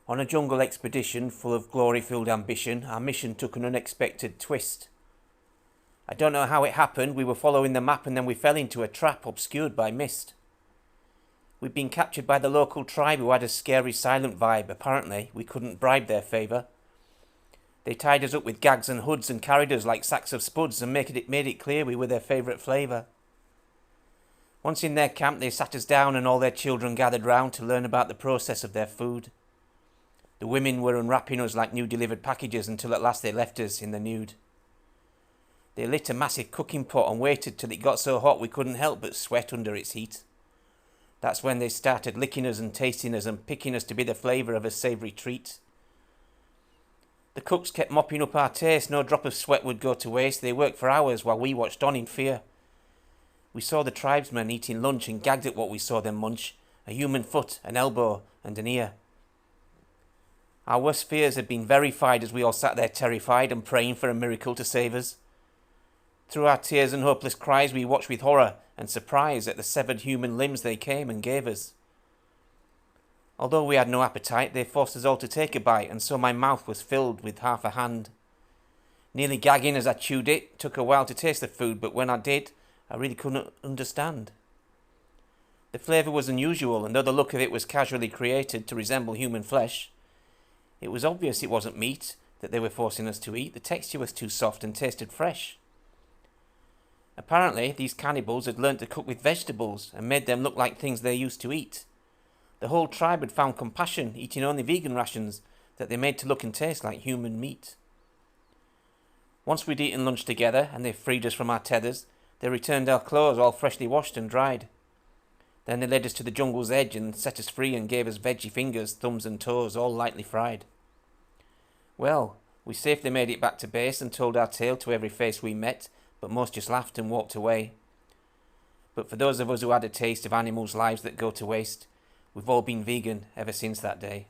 On a jungle expedition full of glory-filled ambition, our mission took an unexpected twist. I don't know how it happened. We were following the map and then we fell into a trap obscured by mist. We'd been captured by the local tribe who had a scary silent vibe. Apparently, we couldn't bribe their favour. They tied us up with gags and hoods and carried us like sacks of spuds and made it clear we were their favourite flavour. Once in their camp, they sat us down and all their children gathered round to learn about the process of their food. The women were unwrapping us like new delivered packages until at last they left us in the nude. They lit a massive cooking pot and waited till it got so hot we couldn't help but sweat under its heat. That's when they started licking us and tasting us and picking us to be the flavour of a savoury treat. The cooks kept mopping up our taste, no drop of sweat would go to waste. They worked for hours while we watched on in fear. We saw the tribesmen eating lunch and gagged at what we saw them munch, a human foot, an elbow and an ear. Our worst fears had been verified as we all sat there terrified and praying for a miracle to save us. Through our tears and hopeless cries we watched with horror and surprise at the severed human limbs they came and gave us. Although we had no appetite, they forced us all to take a bite, and so my mouth was filled with half a hand. Nearly gagging as I chewed it, took a while to taste the food, but when I did, I really couldn't understand. The flavour was unusual, and though the look of it was casually created to resemble human flesh, it was obvious it wasn't meat that they were forcing us to eat. The texture was too soft and tasted fresh. Apparently, these cannibals had learnt to cook with vegetables and made them look like things they used to eat. The whole tribe had found compassion, eating only vegan rations that they made to look and taste like human meat. Once we'd eaten lunch together and they freed us from our tethers, they returned our clothes all freshly washed and dried. Then they led us to the jungle's edge and set us free and gave us veggie fingers, thumbs and toes, all lightly fried. Well, we safely made it back to base and told our tale to every face we met, but most just laughed and walked away. But for those of us who had a taste of animals' lives that go to waste, we've all been vegan ever since that day.